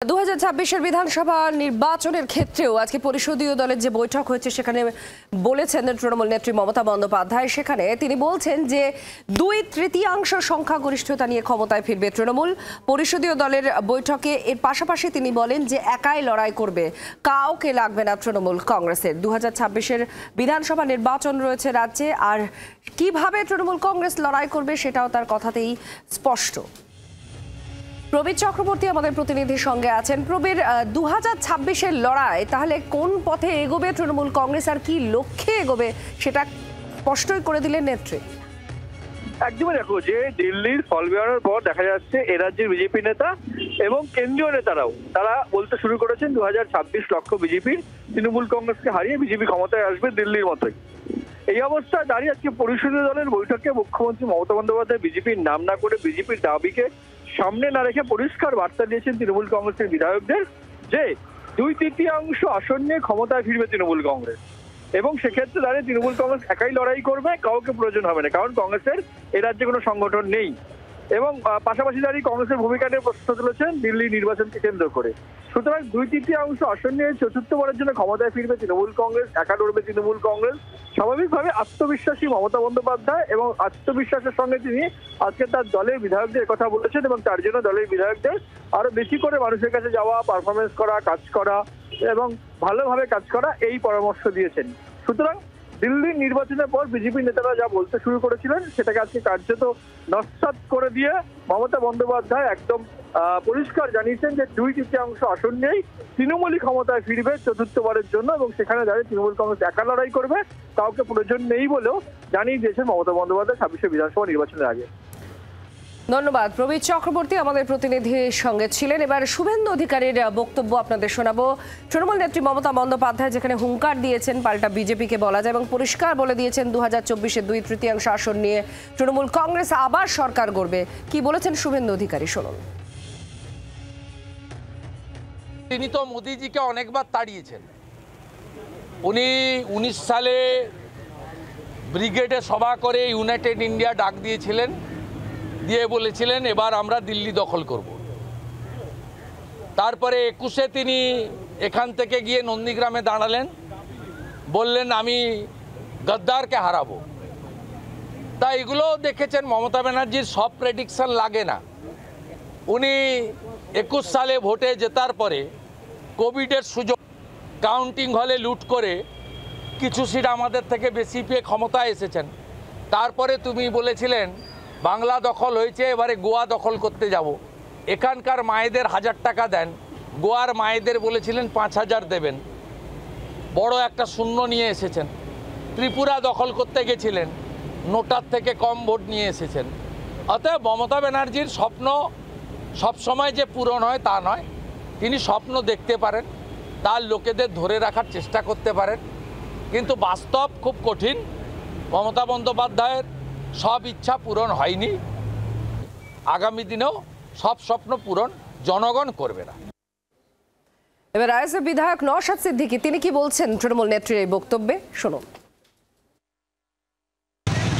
2026-এর বিধানসভা নির্বাচনের ক্ষেত্রেও আজকে পরিষদীয় দলের যে বৈঠক হয়েছে সেখানে বলেছেন তৃণমূল নেত্রী মমতা বন্দ্যোপাধ্যায়। সেখানে তিনি বলছেন যে 2/3 সংখ্যাগরিষ্ঠতা নিয়ে ক্ষমতায় ফিরবে তৃণমূল। পরিষদীয় দলের বৈঠকে এর পাশাপাশি তিনি বলেন যে একাই লড়াই করবে, কাউকে লাগবে না তৃণমূল কংগ্রেসের। 2026-এর বিধানসভা নির্বাচন রয়েছে রাজ্যে, আর কিভাবে তৃণমূল কংগ্রেস লড়াই করবে সেটাও তার কথাতেই স্পষ্ট। প্রবীর চক্রবর্তী আমাদের প্রতিনিধির সঙ্গে আছেন। প্রবীর, 2026-এর লড়াই তাহলে কোন পথে এগোবে তৃণমূল কংগ্রেস আর কি লক্ষ্যে এগোবে সেটা স্পষ্টই করে দিলেন নেত্রী। একদমই দেখো যে দিল্লির ফল বেরোনোর পর দেখা যাচ্ছে এ রাজ্যের বিজেপি নেতা এবং কেন্দ্রীয় নেতারাও তারা বলতে শুরু করেছেন 2026 লক্ষ্য বিজেপির, তৃণমূল কংগ্রেসকে হারিয়ে বিজেপি ক্ষমতায় আসবে দিল্লির মতোই। এই অবস্থায় দাঁড়িয়ে আজকে পরিষদীয় দলের বৈঠকে মুখ্যমন্ত্রী মমতা বন্দ্যোপাধ্যায় বিজেপির নাম না করে বিজেপির দাবিকে সামনে না রেখে পরিষ্কার বার্তা দিয়েছেন তৃণমূল কংগ্রেসের বিধায়কদের যে 2/3 আসন নিয়ে ক্ষমতায় ফিরবে তৃণমূল কংগ্রেস, এবং সেক্ষেত্রে দাঁড়িয়ে তৃণমূল কংগ্রেস একাই লড়াই করবে, কাউকে প্রয়োজন হবে না, কারণ কংগ্রেসের এ রাজ্যে কোনো সংগঠন নেই। এবং পাশাপাশি দাঁড়িয়ে কংগ্রেসের ভূমিকা নিয়ে প্রশ্ন তুলেছেন দিল্লি নির্বাচনকে কেন্দ্র করে। সুতরাং 2/3 আসন নিয়ে চতুর্থবারের জন্য ক্ষমতায় ফিরবে তৃণমূল কংগ্রেস, একা লড়বে তৃণমূল কংগ্রেস। স্বাভাবিকভাবে আত্মবিশ্বাসী মমতা বন্দ্যোপাধ্যায় এবং আত্মবিশ্বাসের সঙ্গে তিনি আজকে তার দলের বিধায়কদের কথা বলেছেন, এবং তার জন্য দলের বিধায়কদের আরো বেশি করে মানুষের কাছে যাওয়া, পারফরমেন্স করা, কাজ করা এবং ভালোভাবে কাজ করা এই পরামর্শ দিয়েছেন। সুতরাং দিল্লির নির্বাচনের পর বিজেপি নেতারা যা বলতে শুরু করেছিলেন সেটাকে আজকে কার্যত নস্যাৎ করে দিয়ে মমতা বন্দ্যোপাধ্যায় একদম পরিষ্কার জানিয়েছেন যে 2/3 আসন নিয়েই তৃণমূলই ক্ষমতায় ফিরবে চতুর্থবারের জন্য, এবং সেখানে দাঁড়িয়ে তৃণমূল কংগ্রেস একা লড়াই করবে, কাউকে প্রয়োজন নেই বলেও জানিয়ে দিয়েছেন মমতা বন্দ্যোপাধ্যায় 26 বিধানসভা নির্বাচনের আগে। ধন্যবাদ। প্রবীর চক্রবর্তী আমাদের প্রতিনিধির সঙ্গে ছিলেন। এবার শুভেন্দু অধিকারীর বক্তব্য আপনাদের শোনাবো। তৃণমূল নেত্রী মমতা বন্দ্যোপাধ্যায় যেখানে হুঙ্কার দিয়েছেন পাল্টা বিজেপিকে বলা যায়, এবং পরিষ্কার বলে দিয়েছেন 2024-এর 2/3 আসন নিয়ে তৃণমূল কংগ্রেস আবার সরকার গড়বে। কি বলেছেন শুভেন্দু অধিকারী শুনুন। তিনি তো মোদিজিকে অনেকবার তাড়িয়েছেন। উনি 19 সালে ব্রিগেডে সভা করে ইউনাইটেড ইন্ডিয়া ডাক দিয়েছিলেন, দিয়ে বলেছিলেন এবার আমরা দিল্লি দখল করব। তারপরে 21-এ তিনি এখান থেকে গিয়ে নন্দীগ্রামে দাঁড়ালেন, বললেন আমি গদ্দারকে হারাবো। তা এগুলো দেখেছেন মমতা ব্যানার্জির সব প্রেডিকশন লাগে না। উনি 21 সালে ভোটে জেতার পরে কোভিডের সুযোগ কাউন্টিং হলে লুট করে কিছু সিট আমাদের থেকে বেশি পেয়ে ক্ষমতায় এসেছেন। তারপরে তুমি বলেছিলেন বাংলা দখল হয়েছে, এবারে গোয়া দখল করতে যাব, এখানকার মায়েদের 1000 টাকা দেন, গোয়ার মায়েদের বলেছিলেন 5000 দেবেন, বড় একটা শূন্য নিয়ে এসেছেন। ত্রিপুরা দখল করতে গেছিলেন, নোটার থেকে কম ভোট নিয়ে এসেছেন। অতএব মমতা ব্যানার্জির স্বপ্ন সবসময় যে পূরণ হয় তা নয়, তিনি স্বপ্ন দেখতে পারেন, তার লোকেদের ধরে রাখার চেষ্টা করতে পারেন, কিন্তু বাস্তব খুব কঠিন। মমতা বন্দ্যোপাধ্যায়ের সব ইচ্ছা পূরণ হয়নি, আগামী দিনেও সব স্বপ্ন পূরণ জনগণ করবে না। এবার আইএসএফ বিধায়ক নওশাদ সিদ্দিকী তিনি কি বলছেন তৃণমূল নেত্রীর এই বক্তব্যে শুনুন।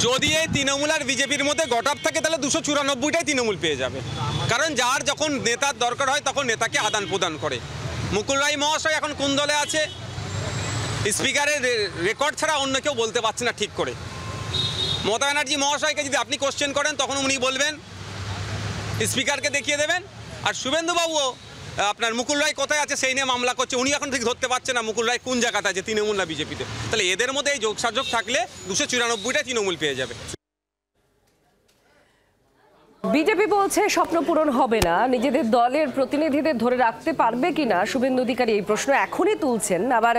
যদি এই তৃণমূল আর বিজেপির মধ্যে গটাপ থাকে তাহলে 294টাই তৃণমূল পেয়ে যাবে, কারণ যার যখন নেতার দরকার হয় তখন নেতাকে আদান প্রদান করে। মুকুল রায় মহাশয় এখন কোন দলে আছে স্পিকারের রেকর্ড ছাড়া অন্য কেউ বলতে পারছে না ঠিক করে। মমতা ব্যানার্জি মহাশয়কে যদি আপনি কোশ্চেন করেন তখন উনি বলবেন, স্পিকারকে দেখিয়ে দেবেন। আর শুভেন্দুবাবুও আপনার মুকুল রায় কোথায় আছে সেই নিয়ে মামলা করছে, উনি এখন ঠিক ধরতে পারছে না মুকুল রায় কোন জায়গাতে আছে, তৃণমূল না বিজেপিতে। তাহলে এদের মধ্যে এই যোগসাযোগ থাকলে 294টাই তৃণমূল পেয়ে যাবে। বিজেপি বলছে স্বপ্ন পূরণ হবে না, নিজেদের দলের প্রতিনিধিদের ধরে রাখতে পারবে কিনা শুভেন্দু অধিকারী এই প্রশ্ন এখনই তুলছেন। আবার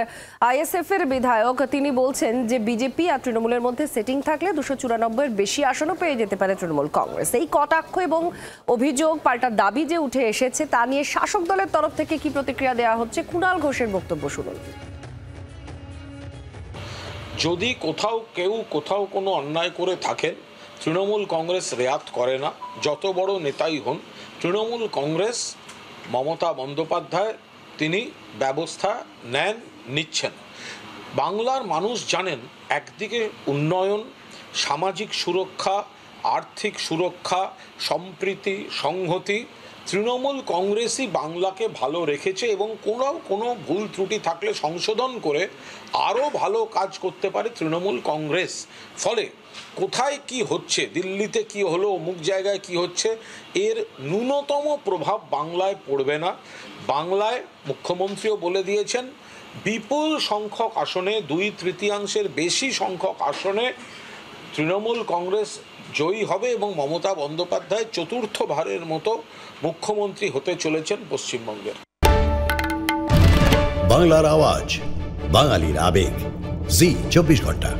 আইএসএফ এর বিধায়ক তিনি বলছেন যে বিজেপি আর তৃণমূলের মধ্যে সেটিং থাকলে 294-এর বেশি আসনও পেয়ে যেতে পারে তৃণমূল কংগ্রেস। এই কটাক্ষ এবং অভিযোগ পাল্টা দাবি যে উঠে এসেছে তা নিয়ে শাসক দলের তরফ থেকে কি প্রতিক্রিয়া দেওয়া হচ্ছে কুণাল ঘোষের বক্তব্য শুনুন। যদি কেউ কোথাও কোনো অন্যায় করে থাকেন, তৃণমূল কংগ্রেস রেয়াত করে না, যত বড় নেতাই হন। তৃণমূল কংগ্রেস মমতা বন্দ্যোপাধ্যায় তিনি ব্যবস্থা নিচ্ছেন। বাংলার মানুষ জানেন একদিকে উন্নয়ন, সামাজিক সুরক্ষা, আর্থিক সুরক্ষা, সম্প্রীতি, সংহতি, তৃণমূল কংগ্রেসই বাংলাকে ভালো রেখেছে এবং কোনো ভুল ত্রুটি থাকলে সংশোধন করে আরও ভালো কাজ করতে পারে তৃণমূল কংগ্রেস। ফলে কোথায় কি হচ্ছে, দিল্লিতে কি হলো, অমুক জায়গায় কি হচ্ছে, এর ন্যূনতম প্রভাব বাংলায় পড়বে না। বাংলায় মুখ্যমন্ত্রীও বলে দিয়েছেন বিপুল সংখ্যক আসনে, 2/3 বেশি সংখ্যক আসনে তৃণমূল কংগ্রেস জয়ী হবে এবং মমতা বন্দ্যোপাধ্যায় চতুর্থবারের মতো মুখ্যমন্ত্রী হতে চলেছেন পশ্চিমবঙ্গের। বাংলার আওয়াজ, বাঙালির আবেগ, জি 24 ঘন্টা।